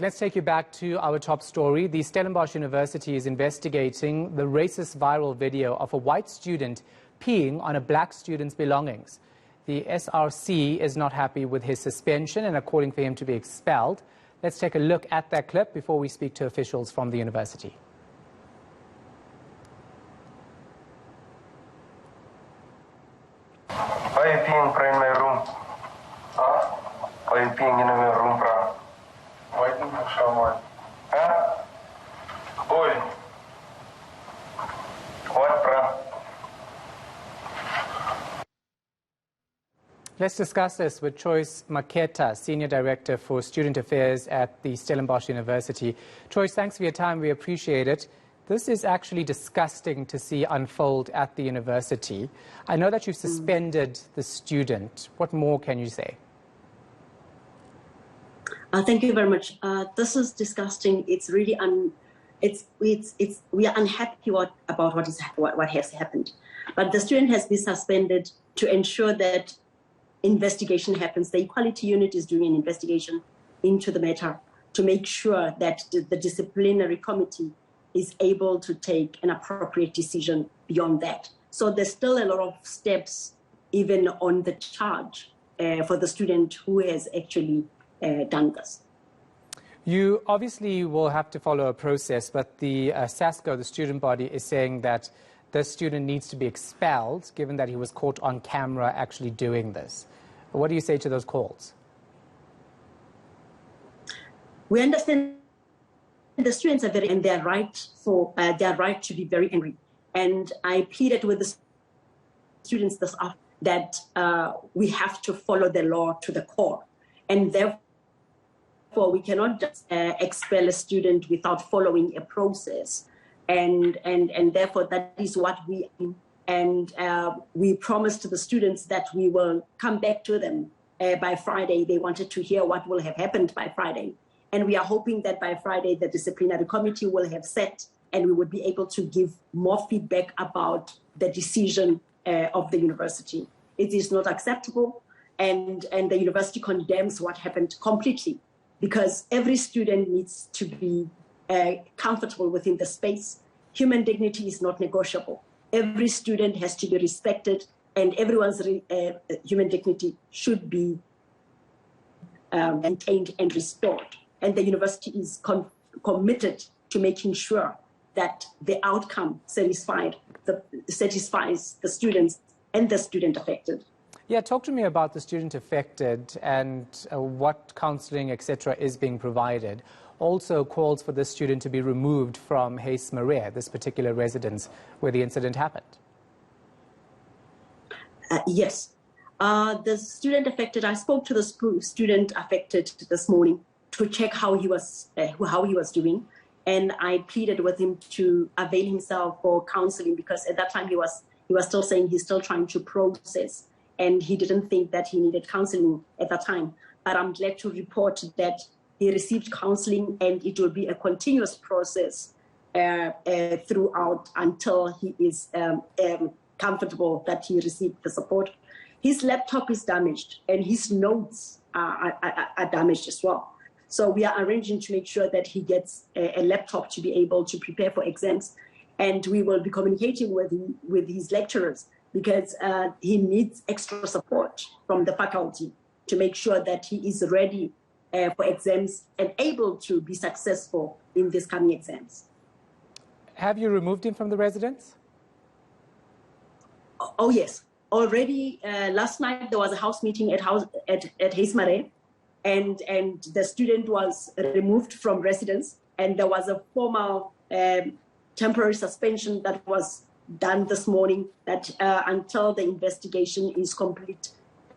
Let's take you back to our top story. The Stellenbosch University is investigating the racist viral video of a white student peeing on a black student's belongings. The SRC is not happy with his suspension and are calling for him to be expelled. Let's take a look at that clip before we speak to officials from the university. Why are you peeing in my room? Huh? Why are you peeing in my room, bro? Why didn't you show one? Huh? Boy. What, bro? Let's discuss this with Choice Makhetha, Senior Director for Student Affairs at the Stellenbosch University. Choice, thanks for your time. We appreciate it. This is actually disgusting to see unfold at the university. I know that you've suspended the student. What more can you say? Thank you very much. This is disgusting. It's really we are unhappy about what has happened. But the student has been suspended to ensure that investigation happens. The Equality Unit is doing an investigation into the matter to make sure that the disciplinary committee is able to take an appropriate decision beyond that. So there's still a lot of steps even on the charge for the student who has actually done this. You obviously will have to follow a process, but the SASCO, the student body, is saying that the student needs to be expelled, given that he was caught on camera actually doing this. What do you say to those calls? We understand the students are very, and their right to be very angry. And I pleaded with the students this afternoon that we have to follow the law to the core, and therefore we cannot just expel a student without following a process. And therefore that is what we do. And we promised to the students that we will come back to them by Friday. They wanted to hear what will have happened by Friday. And we are hoping that by Friday, the disciplinary committee will have set and we would be able to give more feedback about the decision of the university. It is not acceptable, and the university condemns what happened completely, because every student needs to be comfortable within the space. Human dignity is not negotiable. Every student has to be respected, and everyone's human dignity should be maintained and restored. And the university is committed to making sure that the outcome satisfies the students and the student affected. Yeah, talk to me about the student affected and what counselling, etc., is being provided. Also calls for the student to be removed from Huis Maria, this particular residence where the incident happened. Yes. The student affected, I spoke to the student affected this morning to check how he was doing, and I pleaded with him to avail himself for counselling, because at that time he was still saying he's still trying to process, and he didn't think that he needed counselling at that time. But I'm glad to report that he received counselling, and it will be a continuous process throughout until he is comfortable that he received the support. His laptop is damaged, and his notes are damaged as well. So we are arranging to make sure that he gets a laptop to be able to prepare for exams. And we will be communicating with his lecturers, because he needs extra support from the faculty to make sure that he is ready for exams and able to be successful in these coming exams. Have you removed him from the residence? Oh, yes. Already last night there was a house meeting at Huis Maria. And the student was removed from residence, and there was a formal temporary suspension that was done this morning, that until the investigation is complete,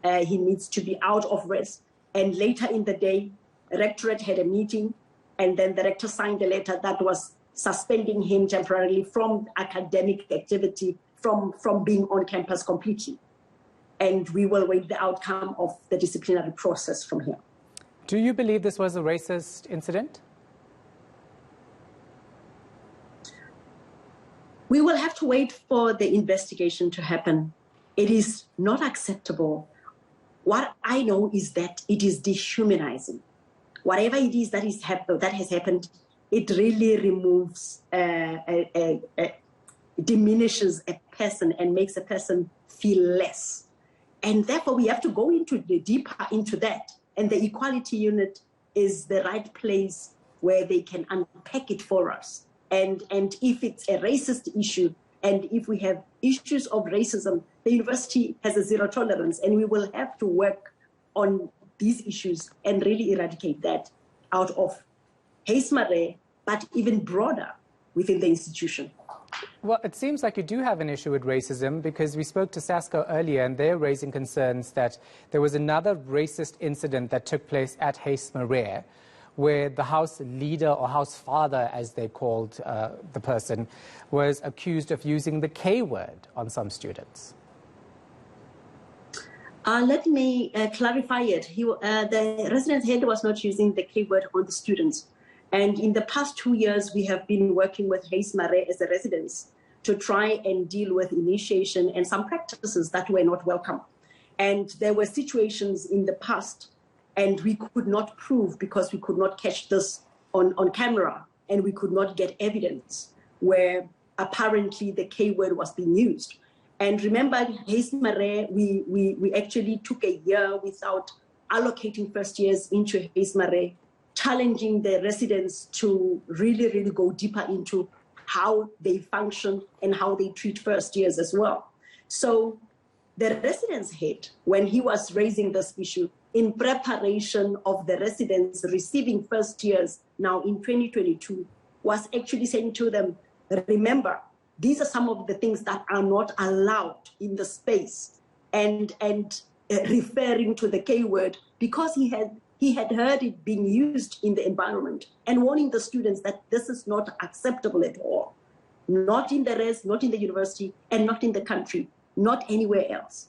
he needs to be out of res. And later in the day, the rectorate had a meeting, and then the rector signed a letter that was suspending him temporarily from academic activity, from being on campus completely. And we will wait the outcome of the disciplinary process from here. Do you believe this was a racist incident? We will have to wait for the investigation to happen. It is not acceptable. What I know is that it is dehumanizing whatever it is that has happened, it really removes, diminishes a person and makes a person feel less. And therefore, we have to go deeper into that. And the equality unit is the right place where they can unpack it for us. And if it's a racist issue, and if we have issues of racism, the university has a zero tolerance, and we will have to work on these issues and really eradicate that out of Heismare, but even broader within the institution. Well, it seems like you do have an issue with racism, because we spoke to SASCO earlier and they're raising concerns that there was another racist incident that took place at Heismare, where the house leader, or house father as they called the person, was accused of using the K word on some students. Let me clarify it. The residence head was not using the K word on the students. And in the past 2 years, we have been working with Heismare as a residence to try and deal with initiation and some practices that were not welcome. And there were situations in the past, and we could not prove, because we could not catch this on camera, and we could not get evidence, where apparently the K word was being used. And remember, Heismare, we actually took a year without allocating first years into Heismare, challenging the residents to really, really go deeper into how they function and how they treat first years as well. So the residence head, when he was raising this issue, in preparation of the residents receiving first years now in 2022, was actually saying to them, remember, these are some of the things that are not allowed in the space, and referring to the K word, because he had heard it being used in the environment, and warning the students that this is not acceptable at all. Not in the res, not in the university, and not in the country, not anywhere else.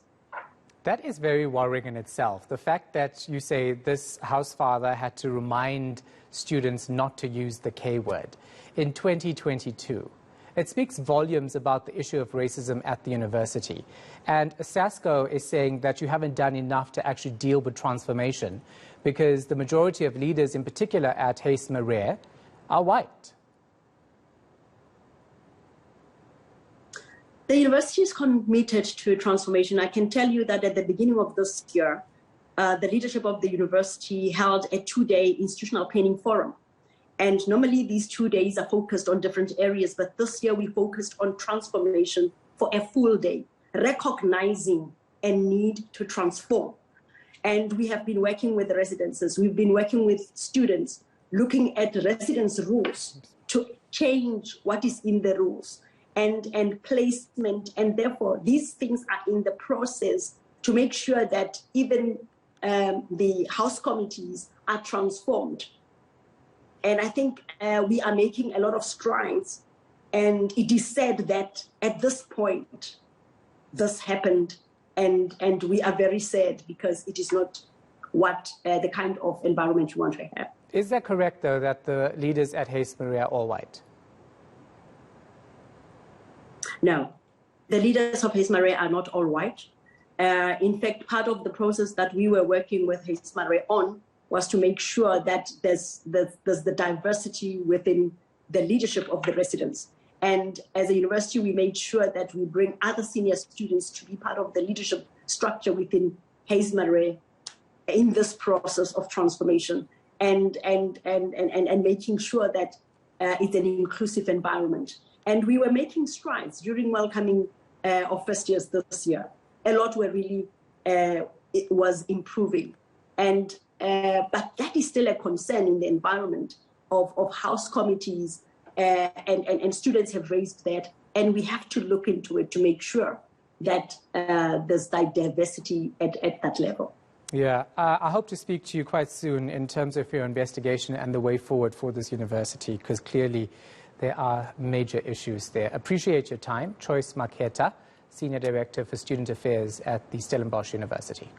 That is very worrying in itself. The fact that you say this house father had to remind students not to use the K word in 2022. It speaks volumes about the issue of racism at the university. And SASCO is saying that you haven't done enough to actually deal with transformation, because the majority of leaders, in particular at Heismare, are white. The university is committed to transformation. I can tell you that at the beginning of this year, the leadership of the university held a 2-day institutional planning forum. And normally these 2 days are focused on different areas, but this year we focused on transformation for a full day, recognizing a need to transform. And we have been working with the residences, we've been working with students, looking at residence rules to change what is in the rules, and placement. And therefore, these things are in the process to make sure that even the house committees are transformed. And I think we are making a lot of strides. And it is said that at this point, this happened. And we are very sad, because it is not what the kind of environment we want to have. Is that correct, though, that the leaders at Heismare are all white? No, the leaders of Heismare are not all white. In fact, part of the process that we were working with Heismare on was to make sure that there's the diversity within the leadership of the residents. And as a university, we made sure that we bring other senior students to be part of the leadership structure within Heismare in this process of transformation, and making sure that it's an inclusive environment. And we were making strides during welcoming of first years this year. A lot were really, it was improving. But that is still a concern in the environment of house committees, and students have raised that, and we have to look into it to make sure that there's diversity at that level. Yeah, I hope to speak to you quite soon in terms of your investigation and the way forward for this university, because clearly there are major issues there. Appreciate your time. Choice Makhetha, Senior Director for Student Affairs at the Stellenbosch University.